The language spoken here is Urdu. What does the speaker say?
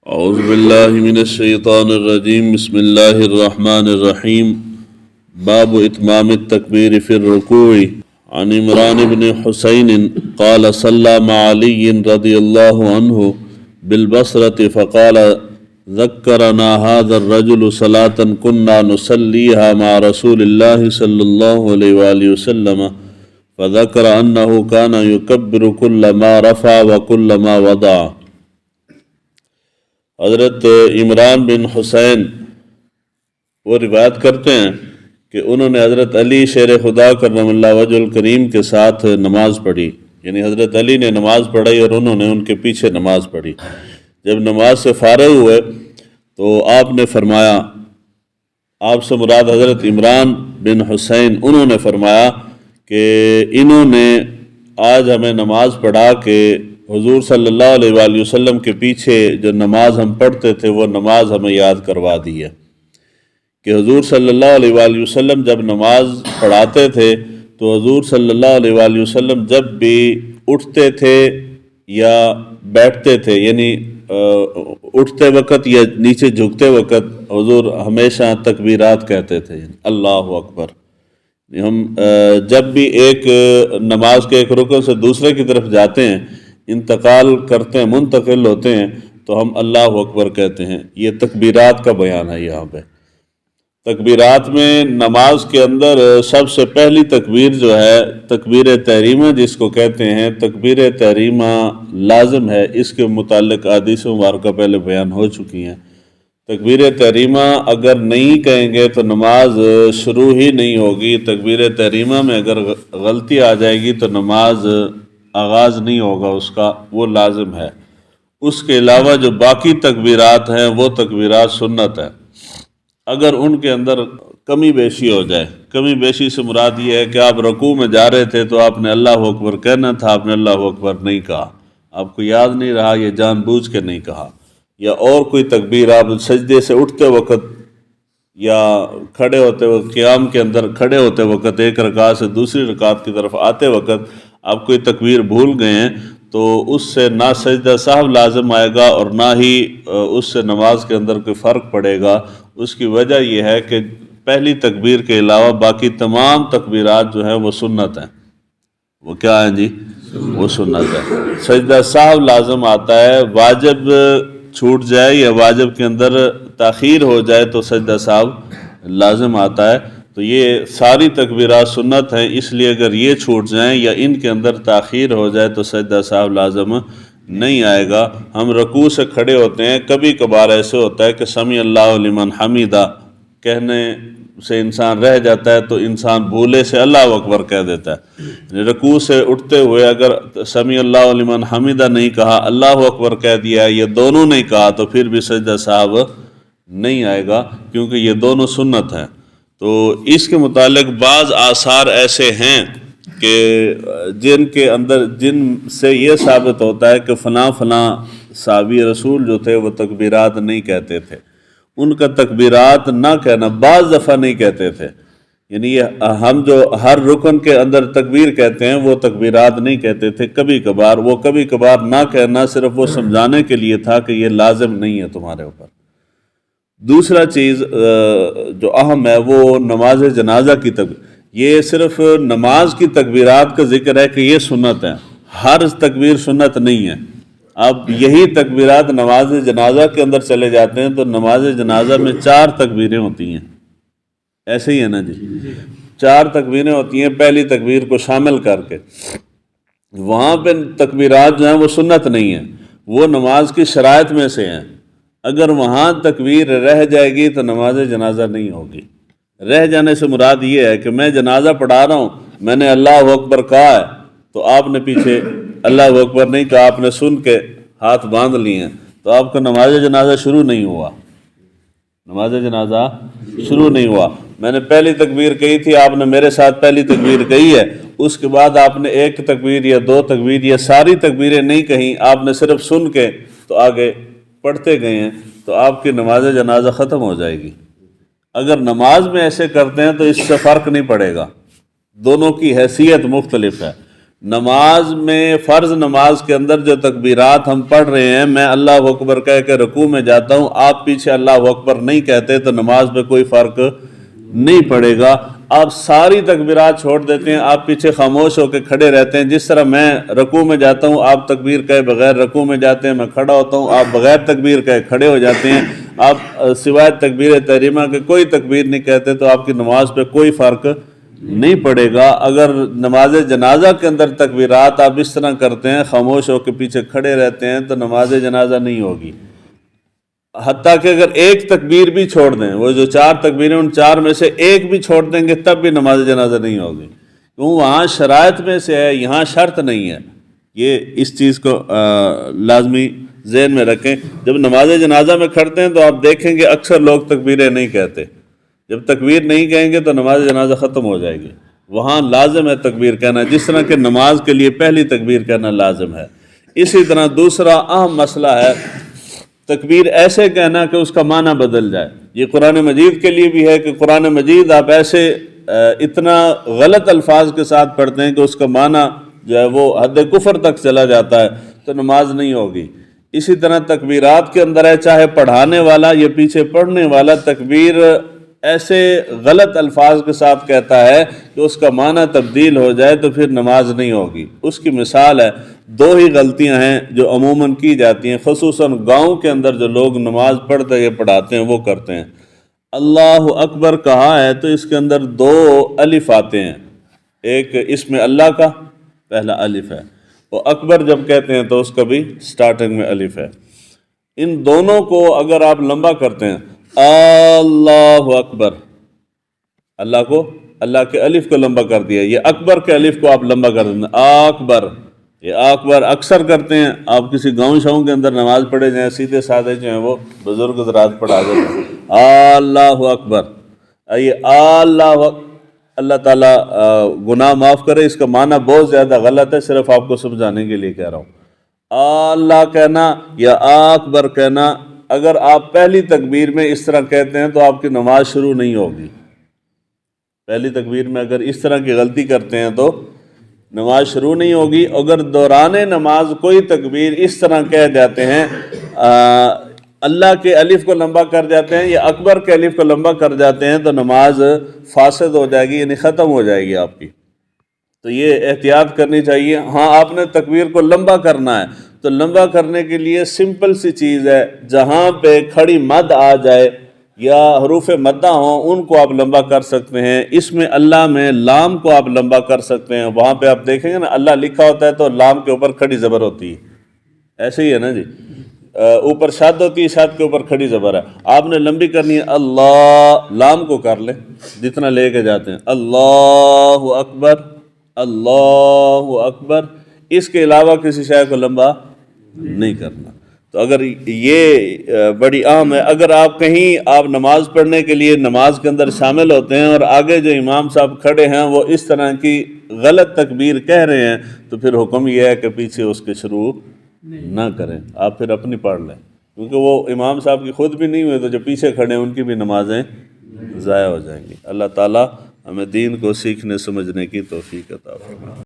اعوذ باللہ من الشیطان الرجیم بسم اللہ الرحمن الرحیم باب اتمام التکبیر فی الرکوع عن عمران بن حسین قال صلی مع علی رضی اللہ عنہ بالبصرة فقال ذکرنا هذا الرجل صلاة كنا نصليها مع رسول الله صلی اللہ علیہ وآلہ وسلم فذكر أنه كان يكبر كل ما رفع وكل ما وضع۔ حضرت عمران بن حسین وہ روایت کرتے ہیں کہ انہوں نے حضرت علی شیر خدا کرم اللہ وجہ الکریم کے ساتھ نماز پڑھی، یعنی حضرت علی نے نماز پڑھی اور انہوں نے ان کے پیچھے نماز پڑھی۔ جب نماز سے فارغ ہوئے تو آپ نے فرمایا، آپ سے مراد حضرت عمران بن حسین، انہوں نے فرمایا کہ انہوں نے آج ہمیں نماز پڑھا کہ حضور صلی اللہ علیہ وآلہ وسلم کے پیچھے جو نماز ہم پڑھتے تھے وہ نماز ہمیں یاد کروا دی ہے کہ حضور صلی اللہ علیہ وآلہ وسلم جب نماز پڑھاتے تھے تو حضور صلی اللہ علیہ وآلہ وسلم جب بھی اٹھتے تھے یا بیٹھتے تھے، یعنی اٹھتے وقت یا نیچے جھکتے وقت حضور ہمیشہ تکبیرات کہتے تھے، اللہ اکبر۔ ہم جب بھی ایک نماز کے ایک رکن سے دوسرے کی طرف جاتے ہیں، انتقال کرتے ہیں، منتقل ہوتے ہیں، تو ہم اللہ اکبر کہتے ہیں۔ یہ تکبیرات کا بیان ہے۔ یہاں پہ تکبیرات میں نماز کے اندر سب سے پہلی تکبیر جو ہے تکبیر تحریمہ جس کو کہتے ہیں، تکبیر تحریمہ لازم ہے۔ اس کے متعلق احادیث مبارکہ پہلے بیان ہو چکی ہیں۔ تکبیر تحریمہ اگر نہیں کہیں گے تو نماز شروع ہی نہیں ہوگی۔ تکبیر تحریمہ میں اگر غلطی آ جائے گی تو نماز آغاز نہیں ہوگا اس کا، وہ لازم ہے۔ اس کے علاوہ جو باقی تکبیرات ہیں وہ تکبیرات سنت ہیں۔ اگر ان کے اندر کمی بیشی ہو جائے، کمی بیشی سے مراد یہ ہے کہ آپ رکوع میں جا رہے تھے تو آپ نے اللہ اکبر کہنا تھا، آپ نے اللہ اکبر نہیں کہا، آپ کو یاد نہیں رہا، یہ جان بوجھ کے نہیں کہا، یا اور کوئی تکبیر آپ سجدے سے اٹھتے وقت یا کھڑے ہوتے وقت، قیام کے اندر کھڑے ہوتے وقت، ایک رکعت سے دوسری رکعت کی طرف آتے وقت آپ کوئی تکبیر بھول گئے ہیں تو اس سے نہ سجدہ سہو لازم آئے گا اور نہ ہی اس سے نماز کے اندر کوئی فرق پڑے گا۔ اس کی وجہ یہ ہے کہ پہلی تکبیر کے علاوہ باقی تمام تکبیرات جو ہیں وہ سنت ہیں۔ وہ کیا ہیں جی؟ وہ سنت ہے۔ سجدہ سہو لازم آتا ہے، واجب چھوٹ جائے یا واجب کے اندر تاخیر ہو جائے تو سجدہ سہو لازم آتا ہے۔ تو یہ ساری تکبیرات سنت ہیں، اس لیے اگر یہ چھوٹ جائیں یا ان کے اندر تاخیر ہو جائے تو سجدہ سہو لازم نہیں آئے گا۔ ہم رکوع سے کھڑے ہوتے ہیں، کبھی کبھار ایسے ہوتا ہے کہ سمیع اللہ لمن حمیدہ کہنے سے انسان رہ جاتا ہے تو انسان بھولے سے اللہ اکبر کہہ دیتا ہے۔ رکوع سے اٹھتے ہوئے اگر سمیع اللہ لمن حمیدہ نہیں کہا، اللہ اکبر کہہ دیا، یہ دونوں نہیں کہا تو پھر بھی سجدہ سہو نہیں آئے گا، کیونکہ یہ دونوں سنت ہیں۔ تو اس کے متعلق بعض آثار ایسے ہیں کہ جن سے یہ ثابت ہوتا ہے کہ فلاں صحابی رسول جو تھے وہ تکبیرات نہیں کہتے تھے۔ ان کا تکبیرات نہ کہنا بعض دفعہ نہیں کہتے تھے، یعنی ہم جو ہر رکن کے اندر تکبیر کہتے ہیں وہ تکبیرات نہیں کہتے تھے، کبھی کبھار۔ وہ کبھی کبھار نہ کہنا صرف وہ سمجھانے کے لیے تھا کہ یہ لازم نہیں ہے تمہارے اوپر۔ دوسرا چیز جو اہم ہے وہ نماز جنازہ کی تکبیر۔ یہ صرف نماز کی تکبیرات کا ذکر ہے کہ یہ سنت ہے، ہر تکبیر سنت نہیں ہے۔ اب یہی تکبیرات نماز جنازہ کے اندر چلے جاتے ہیں تو نماز جنازہ میں 4 تکبیریں ہوتی ہیں، ایسے ہی ہے نا جی؟ 4 تکبیریں ہوتی ہیں پہلی تکبیر کو شامل کر کے۔ وہاں پہ تکبیرات جو ہیں وہ سنت نہیں ہیں، وہ نماز کی شرائط میں سے ہیں۔ اگر وہاں تکبیر رہ جائے گی تو نماز جنازہ نہیں ہوگی۔ رہ جانے سے مراد یہ ہے کہ میں جنازہ پڑھا رہا ہوں، میں نے اللہ اکبر کہا ہے تو آپ نے پیچھے اللہ اکبر نہیں کہا، آپ نے سن کے ہاتھ باندھ لیے ہیں تو آپ کا نماز جنازہ شروع نہیں ہوا، نماز جنازہ شروع نہیں ہوا۔ میں نے پہلی تکبیر کہی تھی، آپ نے میرے ساتھ پہلی تکبیر کہی ہے، اس کے بعد آپ نے 1 تکبیر یا 2 تکبیر یا ساری تکبیریں نہیں کہیں، آپ نے صرف سن کے تو آگے پڑھتے گئے ہیں تو آپ کی نماز جنازہ ختم ہو جائے گی۔ اگر نماز میں ایسے کرتے ہیں تو اس سے فرق نہیں پڑے گا، دونوں کی حیثیت مختلف ہے۔ نماز میں، فرض نماز کے اندر جو تکبیرات ہم پڑھ رہے ہیں، میں اللہ اکبر کہہ کے رکوع میں جاتا ہوں، آپ پیچھے اللہ اکبر نہیں کہتے تو نماز میں کوئی فرق نہیں پڑے گا۔ آپ ساری تکبیرات چھوڑ دیتے ہیں، آپ پیچھے خاموش ہو کے کھڑے رہتے ہیں۔ جس طرح میں رکوع میں جاتا ہوں، آپ تکبیر کہے بغیر رکوع میں جاتے ہیں، میں کھڑا ہوتا ہوں، آپ بغیر تکبیر کہے کھڑے ہو جاتے ہیں، آپ سوائے تکبیر تحریمہ کے کوئی تکبیر نہیں کہتے، تو آپ کی نماز پہ کوئی فرق نہیں پڑے گا۔ اگر نماز جنازہ کے اندر تکبیرات آپ اس طرح کرتے ہیں، خاموش ہو کے پیچھے کھڑے رہتے ہیں، تو نماز جنازہ نہیں ہوگی۔ حتیٰ کہ اگر ایک تکبیر بھی چھوڑ دیں، وہ جو 4 تکبیریں ان 4 میں سے ایک بھی چھوڑ دیں گے، تب بھی نماز جنازہ نہیں ہوگی، کیوں وہاں شرائط میں سے ہے، یہاں شرط نہیں ہے۔ یہ اس چیز کو لازمی ذہن میں رکھیں۔ جب نماز جنازہ میں کھڑتے ہیں تو آپ دیکھیں گے اکثر لوگ تکبیریں نہیں کہتے۔ جب تکبیر نہیں کہیں گے تو نماز جنازہ ختم ہو جائے گی۔ وہاں لازم ہے تکبیر کہنا، جس طرح کہ نماز کے لیے پہلی تکبیر کہنا لازم ہے۔ اسی طرح دوسرا اہم مسئلہ ہے تکبیر ایسے کہنا کہ اس کا معنی بدل جائے۔ یہ قرآن مجید کے لیے بھی ہے کہ قرآن مجید آپ ایسے اتنا غلط الفاظ کے ساتھ پڑھتے ہیں کہ اس کا معنی جو ہے وہ حد کفر تک چلا جاتا ہے، تو نماز نہیں ہوگی۔ اسی طرح تکبیرات کے اندر ہے، چاہے پڑھانے والا یا پیچھے پڑھنے والا تکبیر ایسے غلط الفاظ کے ساتھ کہتا ہے کہ اس کا معنی تبدیل ہو جائے تو پھر نماز نہیں ہوگی۔ اس کی مثال ہے، 2 ہی غلطیاں ہیں جو عموماً کی جاتی ہیں، خصوصاً گاؤں کے اندر جو لوگ نماز پڑھتے یا پڑھاتے ہیں وہ کرتے ہیں۔ اللہ اکبر کہا ہے تو اس کے اندر 2 الف آتے ہیں، ایک اس میں اللہ کا پہلا الف ہے، اور اکبر جب کہتے ہیں تو اس کا بھی سٹارٹنگ میں الف ہے۔ ان دونوں کو اگر آپ لمبا کرتے ہیں، اللہ اکبر، اللہ کو، اللہ کے الف کو لمبا کر دیا، یہ اکبر کے الف کو آپ لمبا کر دیں، اکبر، یہ اکبر اکثر کرتے ہیں۔ آپ کسی گاؤں شاؤں کے اندر نماز پڑھے جائیں، سیدھے سادھے جو ہیں وہ بزرگ حضرات پڑھا دیتے ہیں اللہ اکبر، یہ اللہ تعالیٰ گناہ معاف کرے، اس کا معنی بہت زیادہ غلط ہے، صرف آپ کو سمجھانے کے لیے کہہ رہا ہوں۔ اللہ کہنا یا اکبر کہنا، اگر آپ پہلی تکبیر میں اس طرح کہتے ہیں تو آپ کی نماز شروع نہیں ہوگی۔ پہلی تکبیر میں اگر اس طرح کی غلطی کرتے ہیں تو نماز شروع نہیں ہوگی۔ اگر دوران نماز کوئی تکبیر اس طرح کہہ جاتے ہیں، اللہ کے الف کو لمبا کر جاتے ہیں یا اکبر کے الف کو لمبا کر جاتے ہیں، تو نماز فاسد ہو جائے گی، یعنی ختم ہو جائے گی آپ کی۔ تو یہ احتیاط کرنی چاہیے۔ ہاں، آپ نے تکبیر کو لمبا کرنا ہے تو لمبا کرنے کے لیے سمپل سی چیز ہے، جہاں پہ کھڑی مد آ جائے یا حروف مدہ ہوں ان کو آپ لمبا کر سکتے ہیں۔ اس میں اللہ میں لام کو آپ لمبا کر سکتے ہیں۔ وہاں پہ آپ دیکھیں گے نا، اللہ لکھا ہوتا ہے تو لام کے اوپر کھڑی زبر ہوتی ہے، ایسے ہی ہے نا جی، اوپر شد ہوتی ہے، شد کے اوپر کھڑی زبر ہے۔ آپ نے لمبی کرنی ہے، اللہ، لام کو کر لیں جتنا لے کے جاتے ہیں، اللہ اکبر، اللہ اکبر، اس کے علاوہ کسی شے کو لمبا نہیں کرنا۔ تو اگر یہ بڑی اہم ہے، اگر آپ کہیں آپ نماز پڑھنے کے لیے نماز کے اندر شامل ہوتے ہیں اور آگے جو امام صاحب کھڑے ہیں وہ اس طرح کی غلط تکبیر کہہ رہے ہیں، تو پھر حکم یہ ہے کہ پیچھے اس کے شروع نہ کریں، آپ پھر اپنی پڑھ لیں، کیونکہ وہ امام صاحب کی خود بھی نہیں ہوئے تو جو پیچھے کھڑے ہیں ان کی بھی نمازیں ضائع ہو جائیں گی۔ اللہ تعالیٰ ہمیں دین کو سیکھنے سمجھنے کی توفیق عطا فرمائے۔